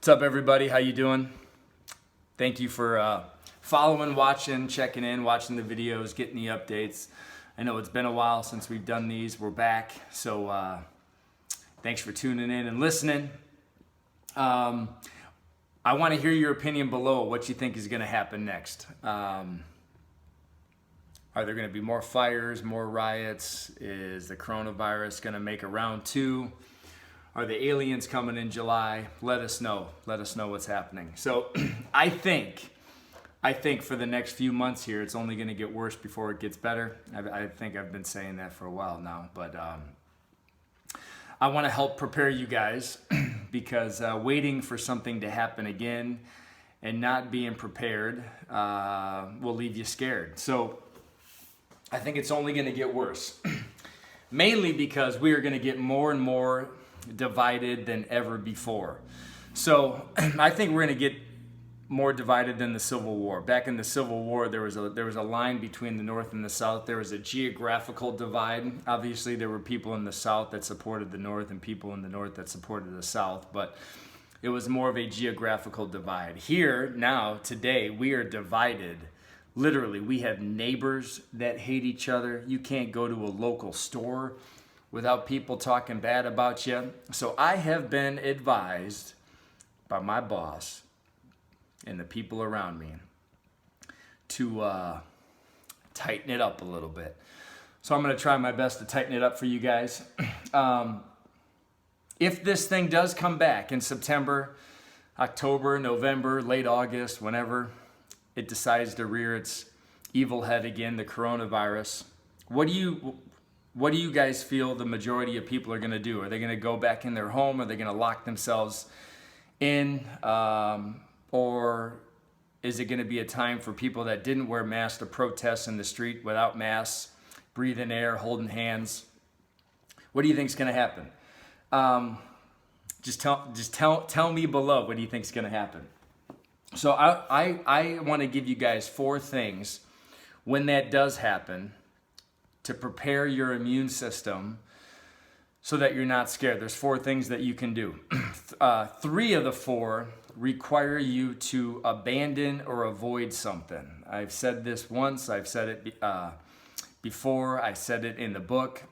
What's up, everybody? How you doing? Thank you for following, watching, checking in, watching the videos, getting the updates. I know it's been a while since we've done these. We're back, so thanks for tuning in and listening. I want to hear your opinion below, what you think is going to happen next. Are there going to be more fires, more riots? Is the coronavirus going to make a round two? Are the aliens coming in July? Let us know. Let us know what's happening. So I think for the next few months here, it's only going to get worse before it gets better. I think I've been saying that for a while now, but I want to help prepare you guys because waiting for something to happen again and not being prepared will leave you scared. So I think it's only going to get worse, mainly because we are going to get more and more divided than ever before. So I think we're going to get more divided than the Civil War. Back in the Civil War, there was a line between the North and the South. There was a geographical divide. Obviously, there were people in the South that supported the North and people in the North that supported the South, but it was more of a geographical divide. Here, now, today, we are divided. Literally, we have neighbors that hate each other. You can't go to a local store without people talking bad about you. So I have been advised by my boss and the people around me to tighten it up a little bit. So I'm going to try my best to tighten it up for you guys. If this thing does come back in September, October, November, late August, whenever it decides to rear its evil head again, the coronavirus, what do you guys feel the majority of people are going to do? Are they going to go back in their home? Are they going to lock themselves in? Or is it going to be a time for people that didn't wear masks to protest in the street without masks, breathing air, holding hands? What do you think is going to happen? Just tell me below. What do you think is going to happen? So I want to give you guys 4 things when that does happen to prepare your immune system so that you're not scared. There's 4 things that you can do. 3 of the 4 require you to abandon or avoid something. I've said this once. I've said it before. I said it in the book.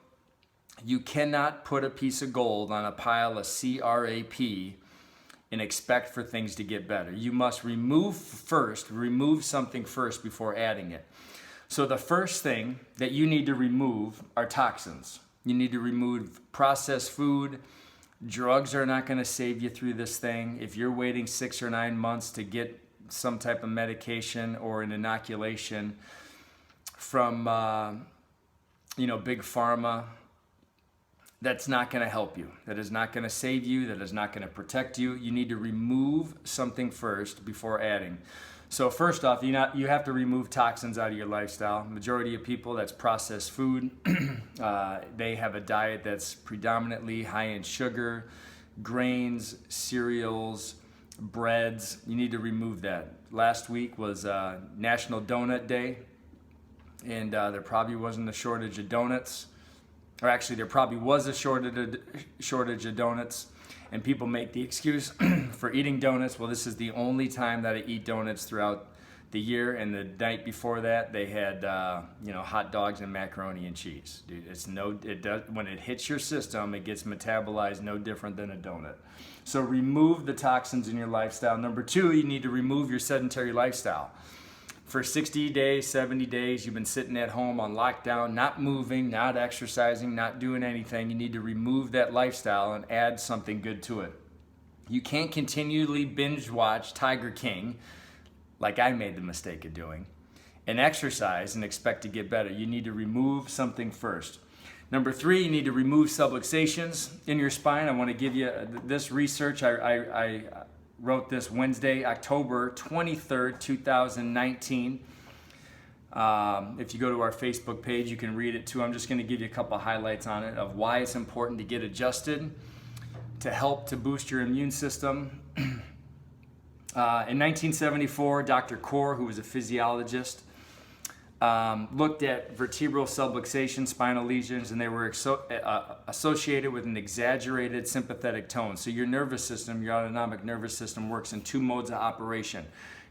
You cannot put a piece of gold on a pile of CRAP and expect for things to get better. You must remove something first before adding it. So the first thing that you need to remove are toxins. You need to remove processed food. Drugs are not going to save you through this thing. If you're waiting 6 or 9 months to get some type of medication or an inoculation from big pharma, that's not going to help you. That is not going to save you. That is not going to protect you. You need to remove something first before adding. So first off, you have to remove toxins out of your lifestyle. Majority of people, that's processed food. They have a diet that's predominantly high in sugar, grains, cereals, breads. You need to remove that. Last week was National Donut Day, and there probably wasn't a shortage of donuts. Or actually, there probably was a shortage of donuts. And people make the excuse for eating donuts. Well, this is the only time that I eat donuts throughout the year. And the night before that, they had hot dogs and macaroni and cheese. Dude, when it hits your system, it gets metabolized no different than a donut. So remove the toxins in your lifestyle. Number 2, you need to remove your sedentary lifestyle. For 60 days, 70 days, you've been sitting at home on lockdown, not moving, not exercising, not doing anything. You need to remove that lifestyle and add something good to it. You can't continually binge watch Tiger King, like I made the mistake of doing, and exercise and expect to get better. You need to remove something first. Number 3, you need to remove subluxations in your spine. I want to give you this research. I wrote this Wednesday, October 23rd, 2019. If you go to our Facebook page, you can read it too. I'm just going to give you a couple highlights on it of why it's important to get adjusted to help to boost your immune system. In 1974, Dr. Core, who was a physiologist, looked at vertebral subluxation, spinal lesions, and they were associated with an exaggerated sympathetic tone. So your nervous system, your autonomic nervous system, works in two modes of operation: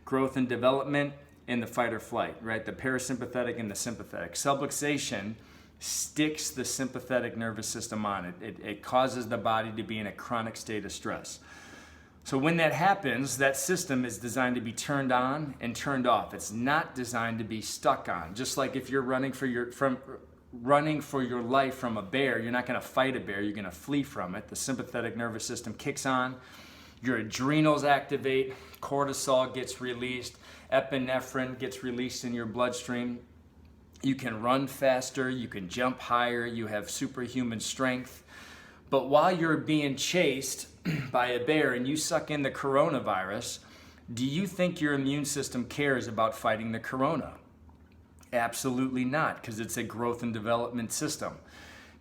growth and development and the fight or flight, right? The parasympathetic and the sympathetic. Subluxation sticks the sympathetic nervous system on. It causes the body to be in a chronic state of stress. So when that happens, that system is designed to be turned on and turned off. It's not designed to be stuck on. Just like if you're running for your life from a bear, you're not going to fight a bear, you're going to flee from it. The sympathetic nervous system kicks on, your adrenals activate, cortisol gets released, epinephrine gets released in your bloodstream. You can run faster, you can jump higher, you have superhuman strength. But while you're being chased by a bear and you suck in the coronavirus, do you think your immune system cares about fighting the corona? Absolutely not, because it's a growth and development system.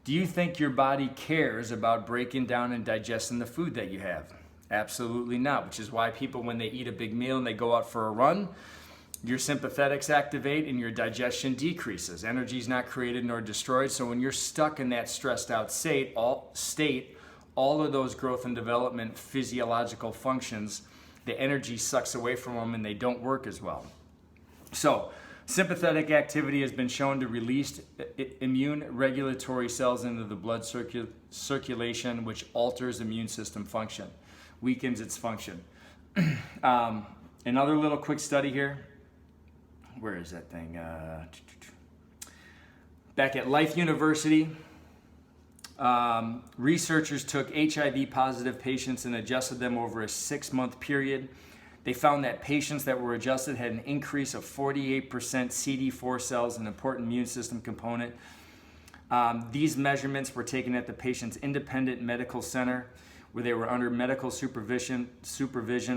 Do you think your body cares about breaking down and digesting the food that you have? Absolutely not, which is why people, when they eat a big meal and they go out for a run, your sympathetics activate and your digestion decreases. Energy is not created nor destroyed. So when you're stuck in that stressed out state, all of those growth and development physiological functions, the energy sucks away from them and they don't work as well. So sympathetic activity has been shown to release immune regulatory cells into the blood circulation, which alters immune system function, weakens its function. Another little quick study here. Where is that thing? Back at Life University, researchers took HIV positive patients and adjusted them over a 6-month period. They found that patients that were adjusted had an increase of 48% CD4 cells, an important immune system component. These measurements were taken at the patient's independent medical center, where they were under medical supervision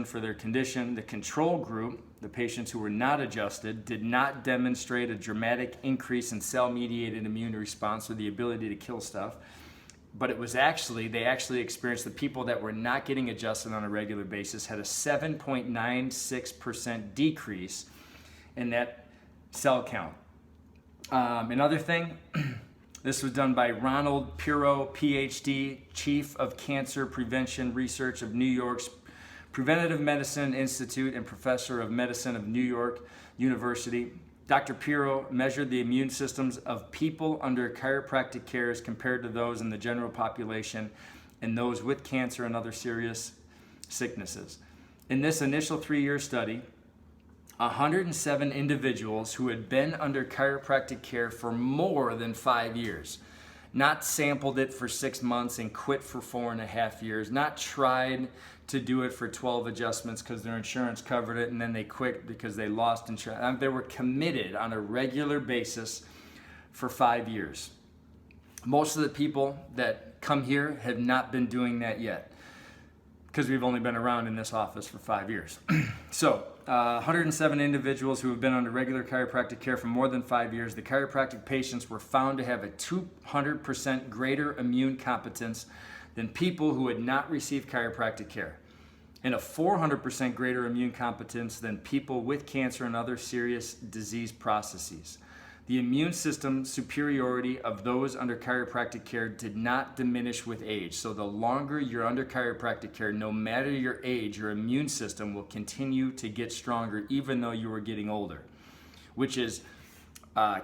for their condition. The control group, the patients who were not adjusted, did not demonstrate a dramatic increase in cell-mediated immune response or the ability to kill stuff. But they actually experienced, the people that were not getting adjusted on a regular basis had a 7.96% decrease in that cell count. Another thing, this was done by Ronald Pirro, PhD, Chief of Cancer Prevention Research of New York's Preventive Medicine Institute and Professor of Medicine of New York University. Dr. Pirro measured the immune systems of people under chiropractic care as compared to those in the general population and those with cancer and other serious sicknesses. In this initial 3-year study, 107 individuals who had been under chiropractic care for more than 5 years, not sampled it for 6 months and quit for 4.5 years, not tried to do it for 12 adjustments because their insurance covered it and then they quit because they lost insurance. They were committed on a regular basis for 5 years. Most of the people that come here have not been doing that yet because we've only been around in this office for 5 years. So 107 individuals who have been under regular chiropractic care for more than 5 years. The chiropractic patients were found to have a 200% greater immune competence than people who had not received chiropractic care, and a 400% greater immune competence than people with cancer and other serious disease processes. The immune system superiority of those under chiropractic care did not diminish with age. So the longer you're under chiropractic care, no matter your age, your immune system will continue to get stronger even though you are getting older, which is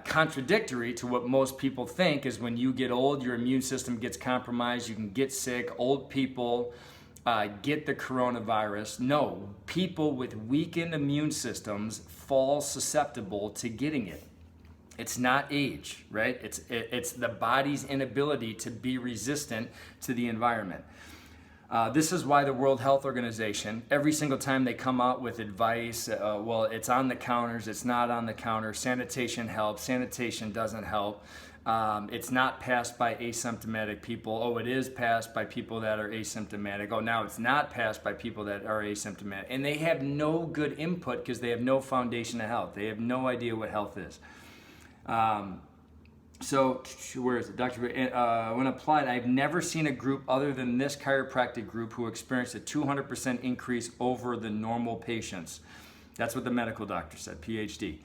contradictory to what most people think is when you get old, your immune system gets compromised, you can get sick, old people get the coronavirus. No, people with weakened immune systems fall susceptible to getting it. It's not age, right? It's the body's inability to be resistant to the environment. This is why the World Health Organization, every single time they come out with advice, well, it's on the counters, it's not on the counter, sanitation helps, sanitation doesn't help, it's not passed by asymptomatic people, oh, it is passed by people that are asymptomatic, oh, now it's not passed by people that are asymptomatic. And they have no good input because they have no foundation of health. They have no idea what health is. So where is it? When applied, I've never seen a group other than this chiropractic group who experienced a 200% increase over the normal patients. That's what the medical doctor said, PhD.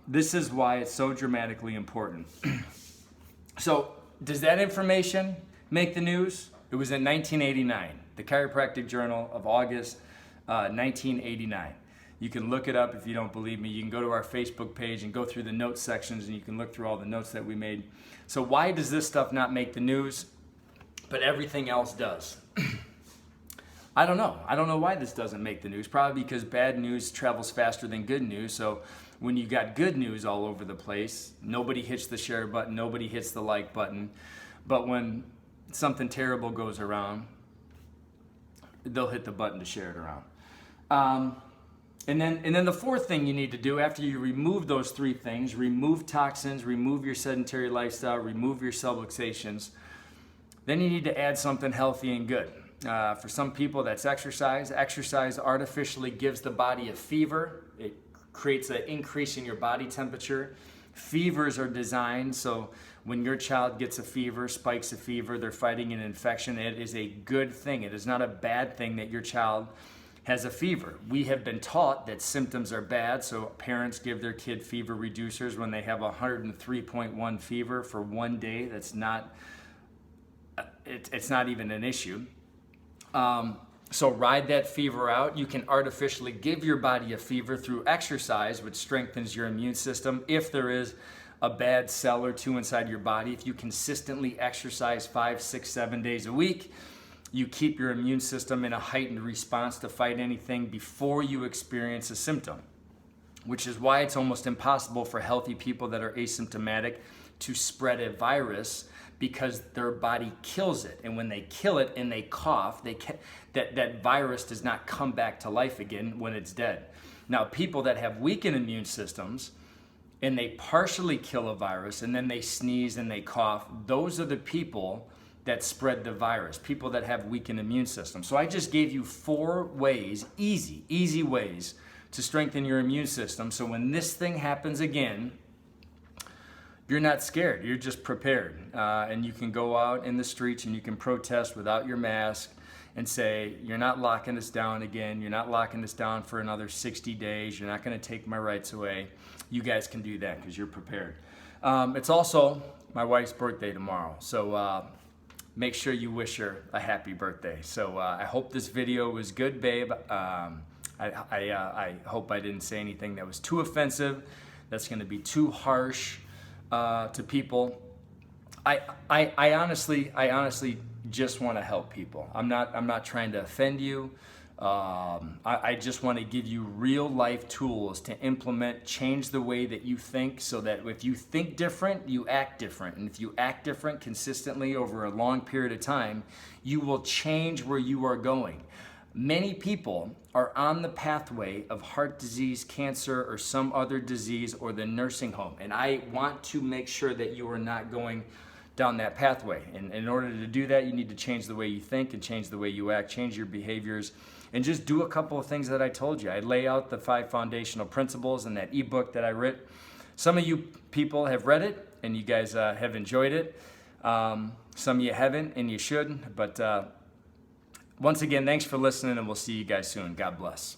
This is why it's so dramatically important. So, does that information make the news? It was in 1989, the Chiropractic Journal of August 1989. You can look it up if you don't believe me. You can go to our Facebook page and go through the notes sections, and you can look through all the notes that we made. So why does this stuff not make the news, but everything else does? I don't know. I don't know why this doesn't make the news. Probably because bad news travels faster than good news. So when you got good news all over the place, nobody hits the share button, nobody hits the like button. But when something terrible goes around, they'll hit the button to share it around. And then the fourth thing you need to do after you remove those three things, remove toxins, remove your sedentary lifestyle, remove your subluxations, then you need to add something healthy and good. For some people, that's exercise. Exercise artificially gives the body a fever. It creates an increase in your body temperature. Fevers are designed so when your child gets a fever, spikes a fever, they're fighting an infection. It is a good thing. It is not a bad thing that your child has a fever. We have been taught that symptoms are bad, so parents give their kid fever reducers when they have 103.1 fever for one day. That's not, it's not even an issue. So ride that fever out. You can artificially give your body a fever through exercise, which strengthens your immune system. If there is a bad cell or two inside your body, if you consistently exercise 5, 6, 7 days a week, you keep your immune system in a heightened response to fight anything before you experience a symptom, which is why it's almost impossible for healthy people that are asymptomatic to spread a virus, because their body kills it. And when they kill it and they cough, that virus does not come back to life again when it's dead. Now, people that have weakened immune systems and they partially kill a virus and then they sneeze and they cough, those are the people that spread the virus, people that have weakened immune systems. So I just gave you 4 ways, easy ways to strengthen your immune system. So when this thing happens again, you're not scared, you're just prepared. And you can go out in the streets and you can protest without your mask and say, you're not locking us down again, you're not locking us down for another 60 days, you're not gonna take my rights away. You guys can do that because you're prepared. It's also my wife's birthday tomorrow, so make sure you wish her a happy birthday. So I hope this video was good, babe. I hope I didn't say anything that was too offensive, that's gonna be too harsh to people. I honestly just want to help people. I'm not trying to offend you. I just want to give you real life tools to implement, change the way that you think, so that if you think different, you act different. And if you act different consistently over a long period of time, you will change where you are going. Many people are on the pathway of heart disease, cancer, or some other disease, or the nursing home. And I want to make sure that you are not going down that pathway. And in order to do that, you need to change the way you think and change the way you act, change your behaviors, and just do a couple of things that I told you. I lay out the 5 foundational principles in that ebook that I wrote. Some of you people have read it and you guys have enjoyed it. Some of you haven't and you should, but once again, thanks for listening, and we'll see you guys soon. God bless.